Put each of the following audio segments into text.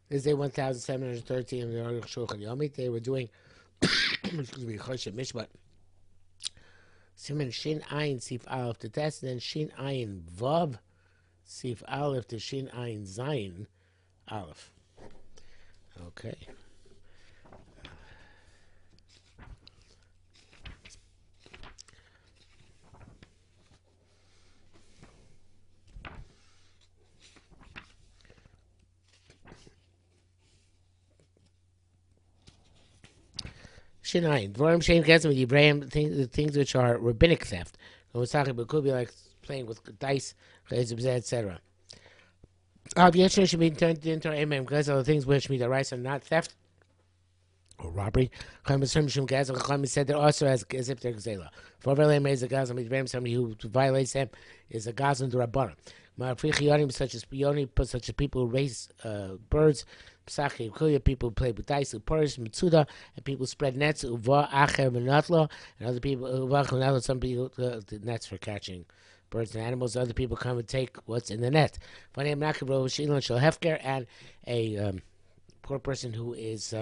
This is day 1713 of the Arukh HaShulchan Yomit. They were doing, excuse me, Choshe Mishpat. Siman Shin Ayin Sif Aleph to test, and then Shin Ayin Vav Sif Aleph to Shin Ayin Zayin Aleph. Okay. Shin Ayin. Dvorim Shem Kesem with Ibrahim, things which are rabbinic theft. It could be like playing with dice, etc. Obviously, should be turned into Amen because of the things which meet the rights are not theft or robbery. Chachamim said they're also as if they're gazela. For Velem is a gazan, somebody who violates them is a gazan to Rabbanah. Such as Yoni, such as people who raise birds, people who play with dice, Purish, Mitsuda, and people spread nets, Uva, Acher, Menatlo, and other people, Uva, some people, the nets for catching birds and animals. Other people come and take what's in the net. Funny, I'm not going to Hefker, and a poor person who is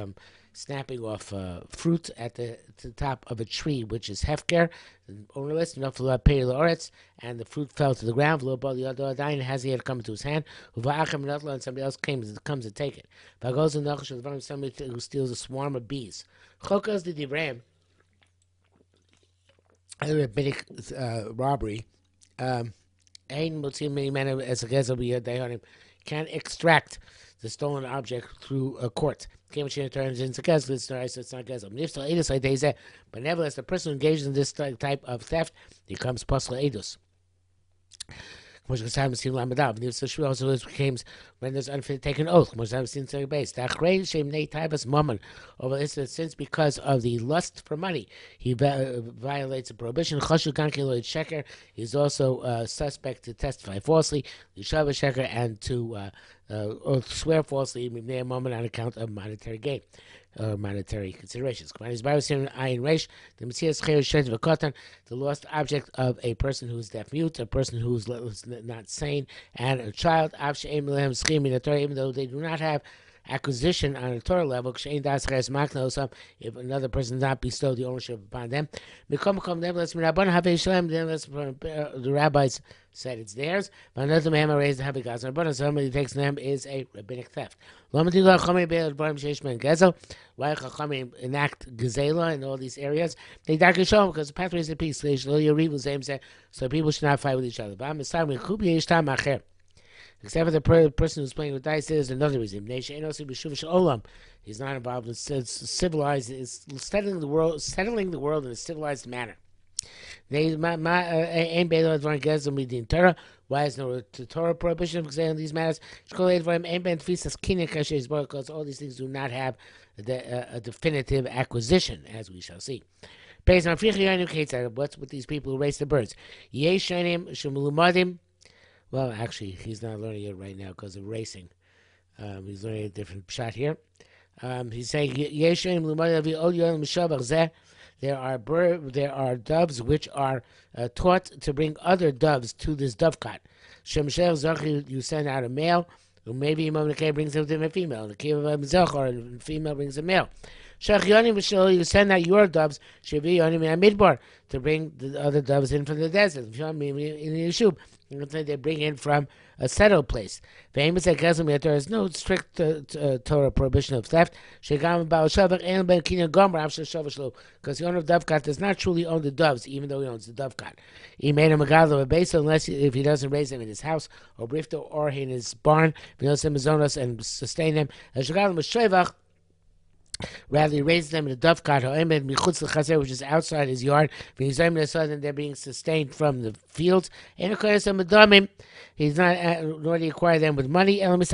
snapping off fruit at the top of a tree, which is hefker, ownerless, enough to pay the oretz, and the fruit fell to the ground. The other dying has he had come into his hand, and somebody else comes to take it. Somebody who steals a swarm of bees. Chokas the divram, a rabbinic robbery. Ein motzim many men as a gezel can extract the stolen object through a court. Turns into gezel, so it's not gezel. But nevertheless, the person who engages in this type of theft becomes pasal edus. Also became when there's unfit to take an oath. Over this, since because of the lust for money, he violates a prohibition. He's also suspect to testify falsely, and to swear falsely on account of monetary gain. Monetary considerations. The lost object of a person who is deaf mute, a person who is not sane, and a child, even though they do not have acquisition on a Torah level, if another person does not bestow the ownership upon them, the rabbis said it's theirs, but another man raised the Habigaz. Somebody takes them is a rabbinic theft. Why Chachamim enact Gezela in all these areas? They show because the pathways of peace. So people should not fight with each other. Except for the person who's playing with dice, there's another reason. He's not involved in civilized, is settling the world in a civilized manner. Why is no Torah prohibition of in these matters? Because all these things do not have a definitive acquisition, as we shall see. Based on what's with these people who race the birds? Well, actually, he's not learning it right now because of racing. He's learning a different shot here. He's saying there are doves which are taught to bring other doves to this dovecot. You send out a male, who maybe brings a female, and a female brings a male. You send out your doves to bring the other doves in from the desert. They bring in from a settled place. There is no strict Torah prohibition of theft. Because the owner of dovecot does not truly own the doves, even though he owns the dovecot. He made a megalo of base unless if he doesn't raise them in his house or brifto or in his barn, and sustain them. Rather, he raises them in a dovecot, which is outside his yard. And they're being sustained from the fields. He's not, nor do he acquire them with money, but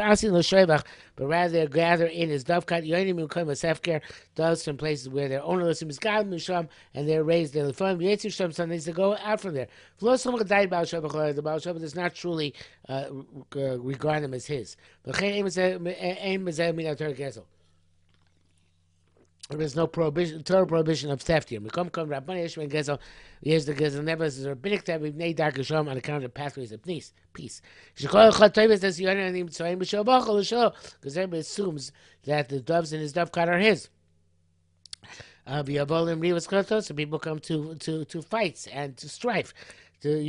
rather they gather in his dovecot. Doves from places where they're ownerless, and they're raised there. Some needs to go out from there. The Baal Shem does not truly regard them as his. There's no prohibition, total prohibition of theft here. Mekom kom Rabbani Yeshua and Gezel. Here's the Gezel never is a rabbinic theft. We've made dark Shalom on account of pathways of peace. Peace. Shekol Echad Toivus Des Yonim Anim Tzoyim B'Shel Bachol L'Shol, because everybody assumes that the doves in his dovecot are his. So people come to fights and to strife. And on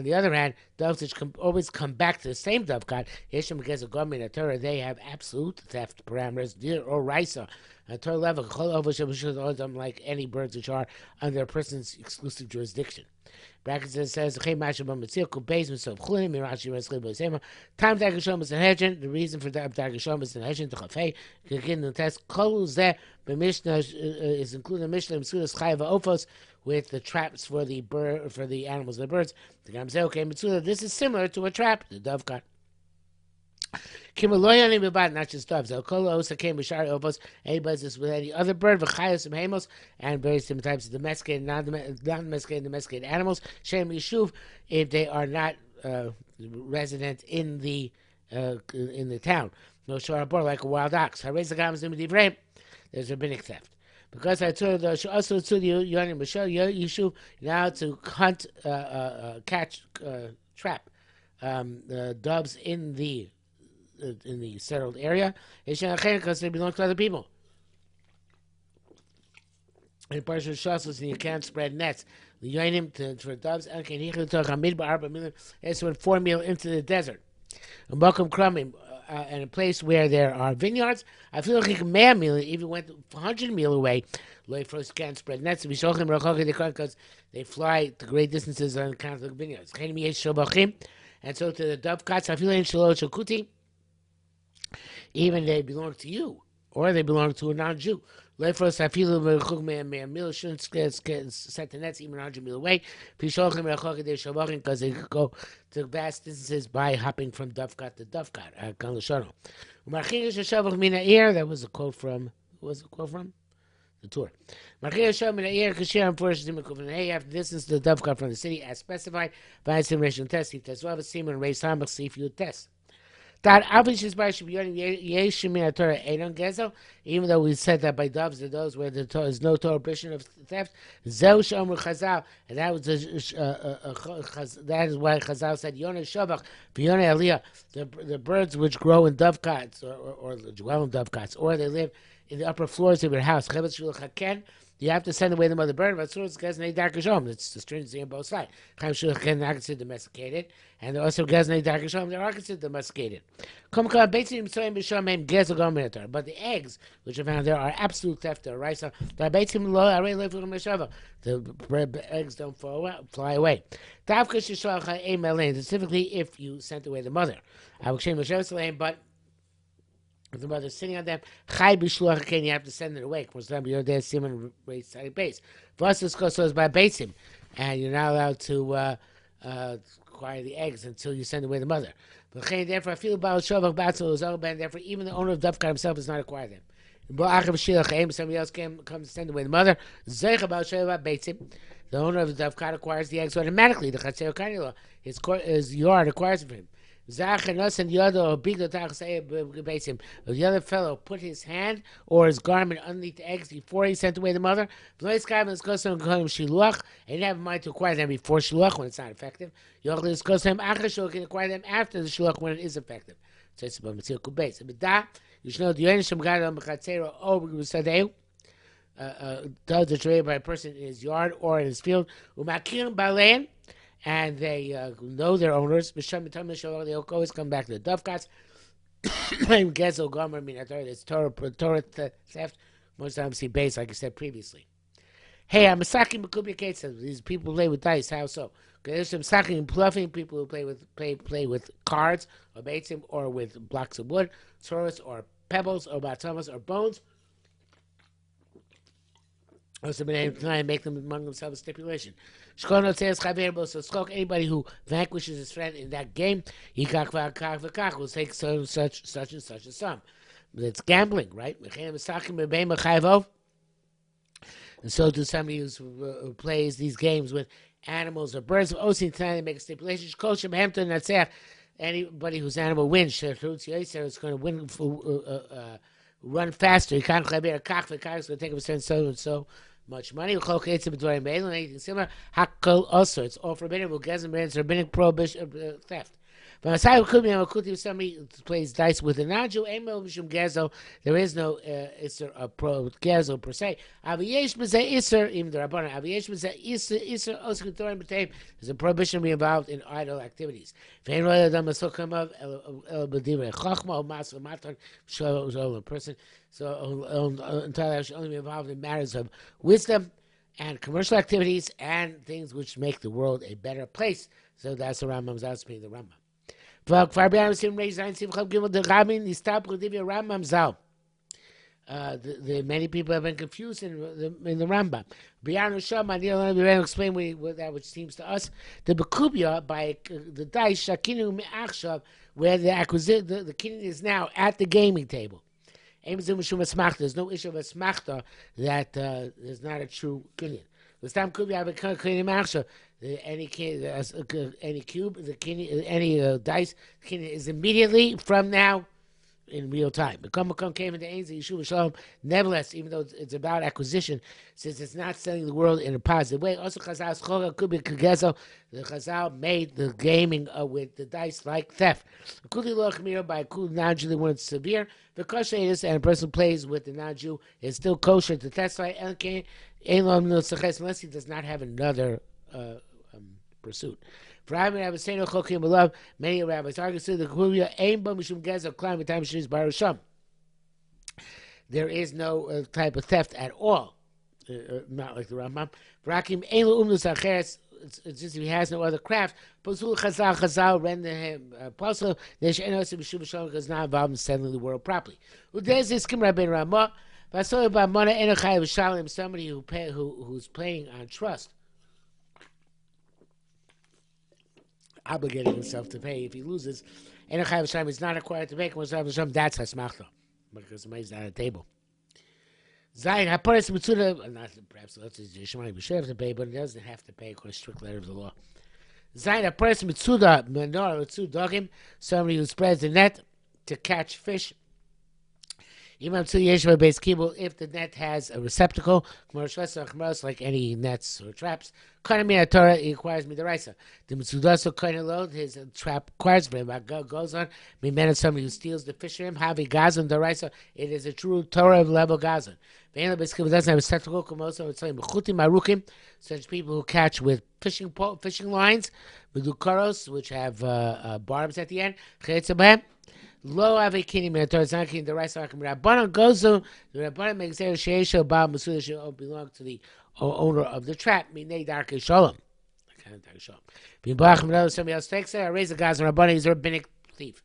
the other hand, doves which always come back to the same dovecot, they have absolute theft parameters, deer or risa, at Torah level, like any birds which are under a person's exclusive jurisdiction. Brackets it says time Dagashom is an hedging. The reason for Dagashom is an hedging to Chafei. The test Mishnah is included in Mishnah Mitzudas Chayva Ophos with the traps for the animals and the birds. The Gam says, okay, Mitzuda, this is similar to a trap, the dovecot. Not just doves. Anybody is with any other bird, and various different types of domesticated, non-domesticated, domesticated animals. Shem Yishuv, if they are not resident in the town. No shorabor like a wild ox. There's rabbinic theft. Because I told also to the Yonim Yishuv now to hunt, catch, trap doves in the settled area, because they belong to other people. In partial shassos, and you can't spread nets. The yoinim for doves, it's when 4 mil into the desert. And a place where there are vineyards, I feel like 100 mil, even went 100 mil away. First can't spread nets because they fly to great distances on account of the vineyards. And so to the dovecots, I feel like even they belong to you, or they belong to a non-Jew. Shouldn't set the nets even 100 mil away, because they could go to vast distances by hopping from dovecot to dovecot. That was a quote from, who was the quote from? The tour. After distance to the dovecot from the city, as specified by a simulation test, if there's a semen raised hamach, see if you test. That even though we said that by doves, the those where there is no total prohibition of theft, and that was that is why Chazal said Yonah Shavach, Yonah Aliyah, the birds which grow in dovecots or dwell in dovecots, or they live in the upper floors of your house. You have to send away the mother bird, but it's the stringency on both sides. Are considered domesticated, and also they're are considered domesticated. But the eggs which are found there are absolute theft or risa. The eggs don't fly away. Specifically if you sent away the mother. But if the mother's sitting on them, you have to send it away. Base. So is by basim, and you're not allowed to acquire the eggs until you send away the mother. Therefore, I feel about therefore, even the owner of dovecot himself does not acquire them. Somebody else comes to send away the mother. The owner of the dovecot acquires the eggs automatically. The his yard acquires it for him. If the other fellow put his hand or his garment underneath the eggs before he sent away the mother, and he didn't have in mind to acquire them before shiluach when it's not effective, you can acquire them after the shiluach when it is effective. So it's about you should know the does the trade by a person in his yard or in his field, and they know their owners. They always come back to the dovecots. It's Torah theft. Most times see base, like I said previously. Hey, I'm a saking these people play with dice. How so? There's some saking and bluffing. People who play with cards or baitzim or with blocks of wood, swords or pebbles or batamas or bones. Also been able to make them among themselves a stipulation. Anybody who vanquishes his friend in that game, will take such and such a sum. But it's gambling, right? And so to somebody who plays these games with animals or birds, they make a stipulation. Anybody whose animal wins, is going to win run faster. You can't have a cock for cars going to take a so and so much money. Anything similar. Hakol also. It's all forbidden. It's rabbinic prohibition of theft. But somebody plays dice with a non-Jew, there is no Isser pro Gezo per se. Aviyesh b'zeh Isser, even the Rabbanan. Aviyesh b'zeh Isser osik Torah b'teim. There's a prohibition to be involved in idle activities. Vein roy adam asokam of el b'divrei chachma or mas v'matan show a person. So entirely should only be involved in matters of wisdom and commercial activities and things which make the world a better place. So that's the Rambam's out speaking the Rambam. Many people have been confused in the Rambam. I'll explain that which seems to us. The Bekubia, by the dice, Shakinu Me'achshav, where the kinyan is now at the gaming table. There's no issue of asmachta that is not a true kinyan. The stam could be have a kinyan machshav. Any cube, the kinyan, any dice, the kinyan is immediately from now in real time. Become came into Ainz Yeshuva Shalom. Nevertheless, even though it's about acquisition, since it's not selling the world in a positive way, also Chazal's Choga could be Kagezo. The Chazal made the gaming with the dice like theft. Kuli Lochmir by Kul non-Jew when it's severe. The kosher is, and a person plays with the non-Jew is still kosher to testify. Unless he does not have another pursuit. Many rabbis argue that the Kubiya aim b'mishum gezel climb time she's barusham. There is no type of theft at all, not like the Rambam. Rakim elu umnus acheres. It's just if he has no other craft. Pasul chazal render him apostle. There's enos b'shuv shalom because not involved in settling the world properly. Udez is kim rabbein Ramah. Vasoy b'mana enochay v'shalim. Somebody who's playing on trust, obligating himself to pay. If he loses, enochay v'shalim is not required to pay. That's hasmachta because the money's not at the table. Zayin haparis mitzuda, not perhaps let's say Yishmael should have to pay, but he doesn't have to pay according to strict letter of the law. Zayin haparis mitzuda menor mitzudagim, somebody who spreads the net to catch fish. If the net has a receptacle, like any nets or traps, it requires me the raisa. The mitzudaso kind load his trap requires for him. Goes on. Somebody who steals the fish for him. Havi gazan the raisa. It is a true Torah level gazan. Doesn't have a receptacle. Such people who catch with fishing lines, medukaros, which have barbs at the end. Lo avikini minator zankin the rice akim rabbanon goes to the rabbanon makes a sheisha ba masuda should belong to the owner of the trap. Minei darke shalom. Kind of darke shalom. B'bach somebody else takes it. I raise the guys and rabbanon. He's a rabbinic thief.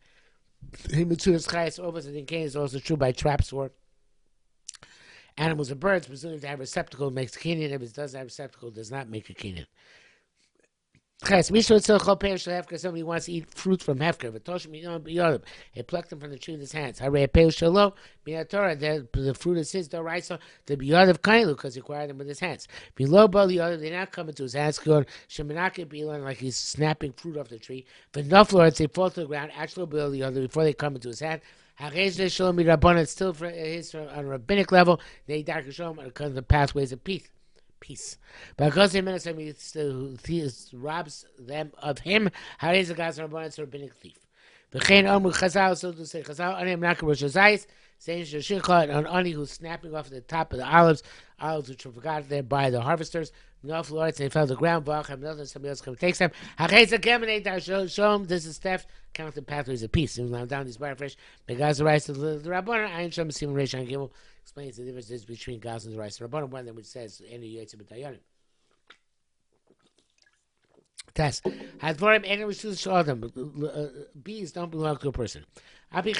He mitzudas chayes over the din is also true by traps or animals and birds. Presuming to have a receptacle makes a kinyan. If it doesn't have a receptacle, it does not make a kinyan. Somebody wants to eat fruit from hefker, he plucked them from the tree with his hands. The fruit is his, the biyadav kailu, because he acquired them with his hands. Below the they now come into his hands, like he's snapping fruit off the tree. But no florets, they fall to the ground, actually below the other before they come into his hand. It's still for his on a rabbinic level, they dark shalom because of the pathways of peace. But because he robs them of him, how is the guy's rabbinic thief? So to say Chazal, saying on Ani who's snapping off the top of the olives which were forgotten there by the harvesters. No florets, they fell to the ground. Somebody else comes takes them. This is theft. Count the pathways of peace. And down these fish. Because the rice of the Rabbanan, I Shem Simon Reish and Gimel explains the differences between Gaz and the rice of Rabbanan. One of them which says any Yotzim B'Dayanim. Test. Bees don't belong to a person. Never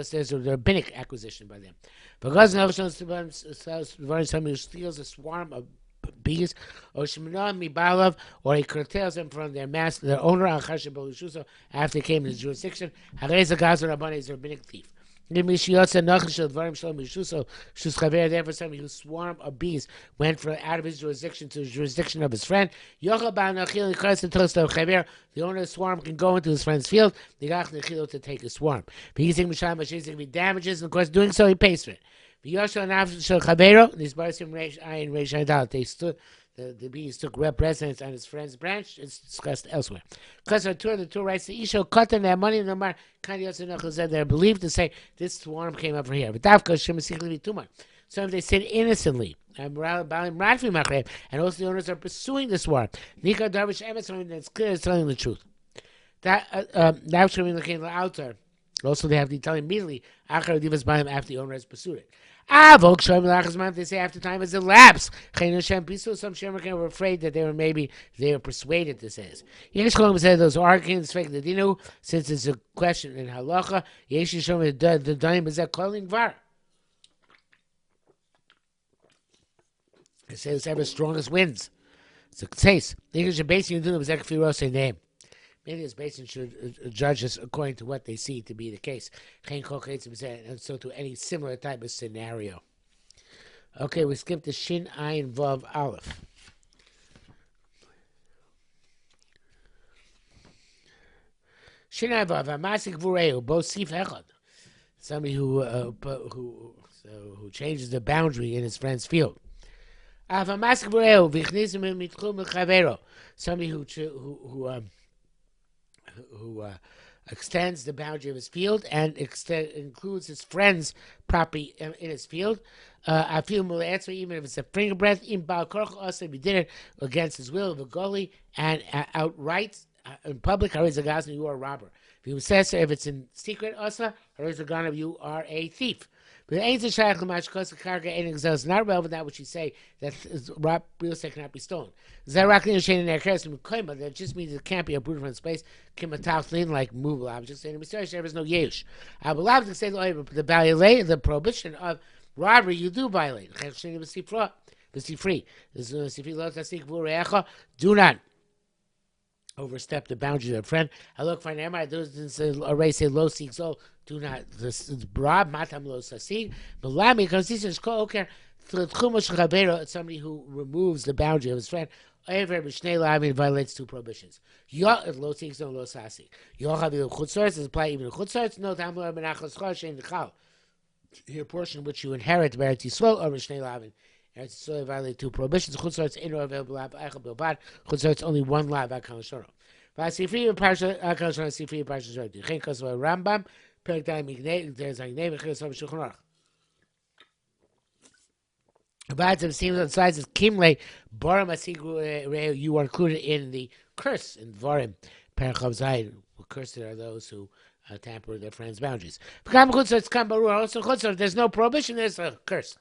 says there's a rabbinic acquisition by them. Because somebody who steals a swarm of bees, or he curtails them from their master, their owner, after they came in his jurisdiction, is a rabbinic thief. Therefore, somebody whose swarm of bees went out of his jurisdiction to the jurisdiction of his friend. The owner of the swarm can go into his friend's field to take his swarm. If he damages, and of course, doing so, he pays for it. They stood. The bees took residence on his friend's branch. It's discussed elsewhere. Because the Torah writes the Isho cut them their money no matter. They're believed to say this swarm came up from here. But so if they sin innocently, and also the owners are pursuing the swarm, it's clear it's telling the truth. That should be looking outer. Also, they have to tell immediately after the owner has pursued it. They say after time has elapsed. Some Shemer were afraid that they were persuaded to say this. Yesh Kolam said those who argue this fake the dinu, since it's a question in halacha. Yesh Shomer the daim is that calling var. They say it's ever strongest wins. It's a case. English basing you do is that kfirose name. Maybe this basin should judge us according to what they see to be the case. And so to any similar type of scenario. Okay, we skipped the Shin Ayin Vav Aleph. Shin Ayin Vav Hamasik Vureu Bo Sif Echad. Somebody who changes the boundary in his friend's field. Hamasik Vureu Vichnizim Mitchum Chavero. Somebody who extends the boundary of his field and includes his friend's property in his field. I feel more answer even if it's a finger breadth. In Balkorch also, if he did it against his will of a gully and outright in public, you are a robber. If he says if it's in secret, also, you are a thief. But it's not relevant that which you say that real estate cannot be stolen. That just means it can't be uprooted from its place. Like movable objects. And there is no yesh. I will have to say the prohibition of robbery you do violate. Do not overstep the boundary of a friend. I look for an emma. Already say low seek so. Do not this broad matam lo sasig. Malami because this is called okay. Somebody who removes the boundary of his friend. Ever b'shnei lavin violates two prohibitions. Lo seek so lo sasig. Yochav chutzars is apply even chutzars. No tamar benachos choshen dechal. Your portion which you inherit by Yisrael or b'shnei lavin. Eretz violate two prohibitions. Chutzars in or available lab eichel bilbad. Chutzars only one lab akal shoro. Vasifri parsha akal shoro sifri parsha shoro. Chen kosva Rambam. There's like name of Shulchan Aruch. It seems on sides of Kimle, Boram Asigu, you are included in the curse in Dvarim. Parachav Zayin, cursed are those who tamper with their friends' boundaries. There's no prohibition, there's a curse.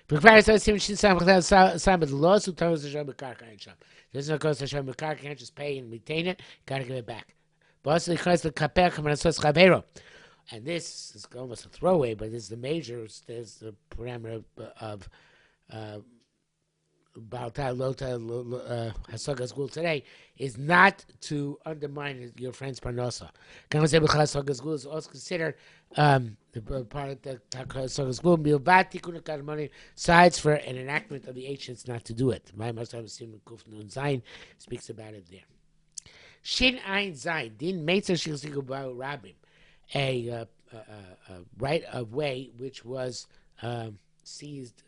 There's no curse Hashem Mekar, can't just pay and retain it, gotta give it back. And this is almost a throwaway, but this is the major. There's the parameter of Balta Lota Hasagas Gul today is not to undermine your friend's parnosa. Hasagas Gul is also considered the part of the Hasagas Gul Bilbat Tikkun Kadmoni sides for an enactment of the ancients not to do it. My Moshe Simon Kuf Nun Zayin speaks about it there. Shin Ein Zayin Din Meitzer Shilzigu Ba Rabim, a right of way which was seized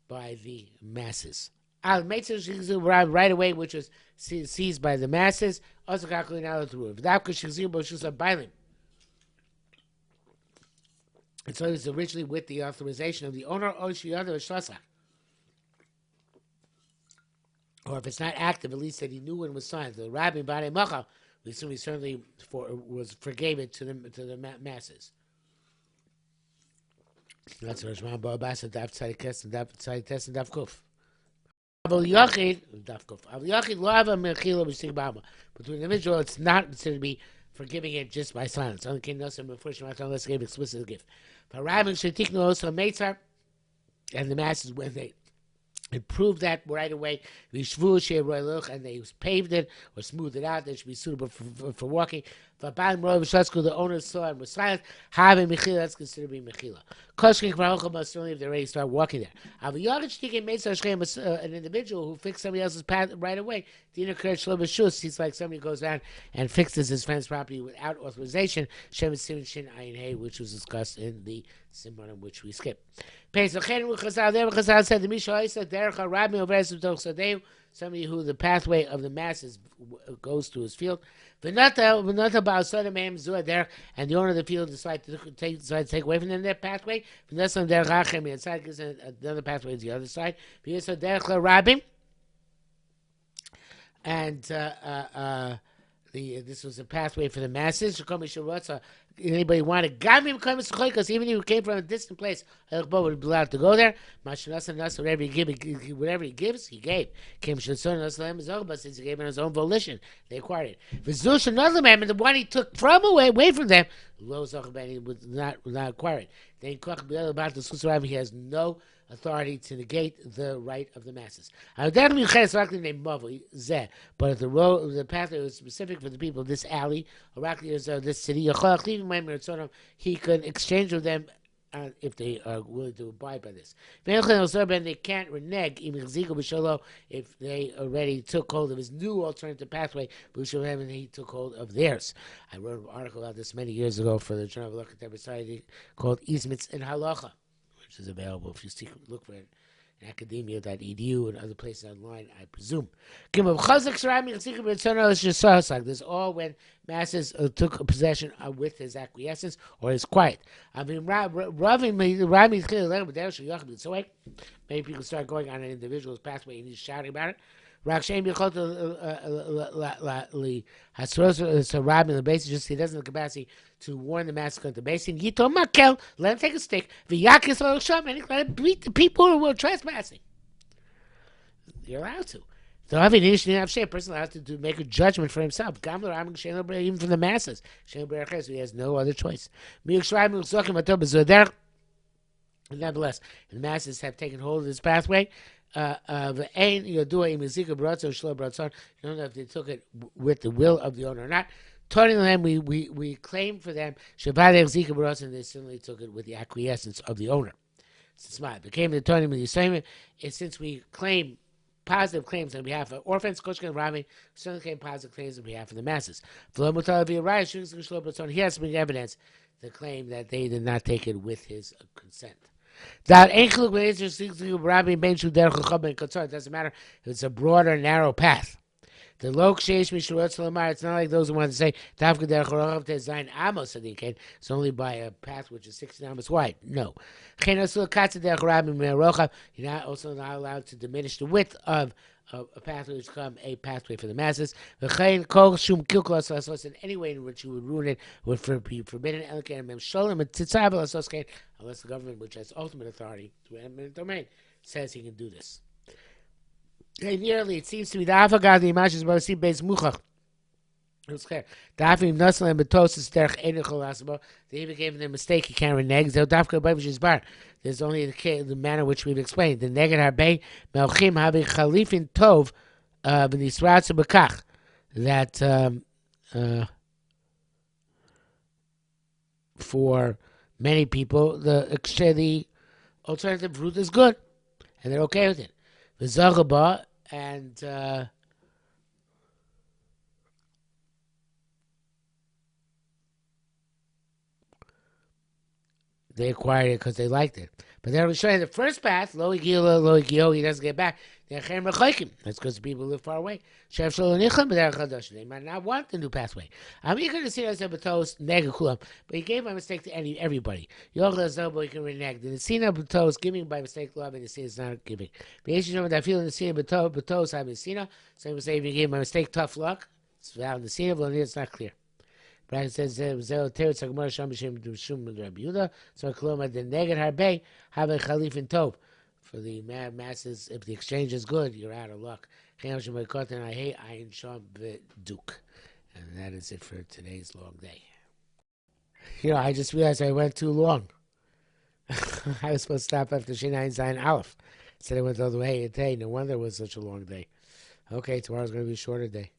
by the masses. Al Meitzer Shilzigu Ba right away which was seized by the masses. Also calculated now to rule. V'davka Shilzigu Ba Shilza Bailim. And so it was originally with the authorization of the owner or Shiyada or Shlasa. Or if it's not active, at least that he knew when it was signed. The Rabbi B'nai Macha, we assume he certainly forgave it to the masses. That's what Rashman Ba'abas and Daf Tzai Tes and Daf Kuf. Avol Yachid, Daf Kuf. Avol Yachid lo hava mechila b'shtig b'alma. But to an individual, it's not considered to be forgiving it just by silence. Only can know some unfortunate unless gave explicit gift. For Rabbi Shetiknu also Meitzar, and the masses when they It proved that right away. And they paved it or smoothed it out. That should be suitable for walking. The owner saw and was silent. Having mechila, that's considered to be mechila. Koshkin must only if they already start walking there. An individual who fixed somebody else's path right away. He's like somebody goes down and fixes his friend's property without authorization. Which was discussed in the Simon on which we skip. Chazal said the Misha somebody who the pathway of the masses goes to his field. And the owner of the field decides to take away from them their pathway. Another pathway is the other side. And this was a pathway for the masses. Anybody wanted because even if he came from a distant place, would be allowed to go there. Whatever he gives, he gave. Since he gave on his own volition, they acquired it. And the one he took away from them, he was not acquire it. Then he has no authority to negate the right of the masses. But if the pathway was specific for the people of this alley, or this city, he could exchange with them if they are willing to abide by this. They can't renege if they already took hold of his new alternative pathway, and he took hold of theirs. I wrote an article about this many years ago for the Journal of Halacha Society called Ismitz in Halacha, which is available if you look for it in academia.edu and other places online, I presume. This all when masses took possession with his acquiescence or his quiet. So many people start going on an individual's pathway and he's shouting about it. Just he doesn't have the capacity to warn the masses of the basin. Let him take a stick. And let him beat the people who are trespassing. You're allowed to. A person allowed to make a judgment for himself, even from the masses. So he has no other choice. Nonetheless, the masses have taken hold of this pathway. You don't know if they took it with the will of the owner or not. Turning them, we claim for them, and they certainly took it with the acquiescence of the owner. It became the turning of the assignment. Since we claim positive claims on behalf of orphans, Koshkin and Rami, certainly claim positive claims on behalf of the masses. He has to bring evidence to claim that they did not take it with his consent. It doesn't matter if it's a broad or narrow path. The it's not like those who want to say it's only by a path which is 16 amos wide. No. You're not also not allowed to diminish the width of a pathway to become a pathway for the masses. In any way in which you would ruin it would be forbidden. Unless the government, which has ultimate authority to eminent domain, says he can do this. Nearly, it seems to be the Afagad the Imash is Barasi Beis Muchach. It was clear. They even gave them a mistake. He can't renege. There's only the manner which we've explained. The Neged Harbei Melchim Havi Chalifin Tov B'Nisratz B'Kach. That for many people, the alternative route is good, and they're okay with it. The Zagaba and they acquired it because they liked it. But then we show you the first path, Lo Igio, he doesn't get back. That's because the people live far away. They might not want the new pathway. But he gave by mistake to everybody. He can renege. The Nesina Batos giving by mistake love, and the Nesina is not giving. That feeling the Nesina Batos have Nesina. So he would say if you gave by mistake tough luck, it's valid. The Nesina, but it's not clear. Bracket says, so Koloma the Neged Harbei have a Khalifin Tov. For the masses, if the exchange is good, you're out of luck. And I hate Ayin Shom Duke. And that is it for today's long day. I just realized I went too long. I was supposed to stop after Shinayin Zayin Aleph. Said I went all the way. Hey, no wonder it was such a long day. Okay, tomorrow's going to be a shorter day.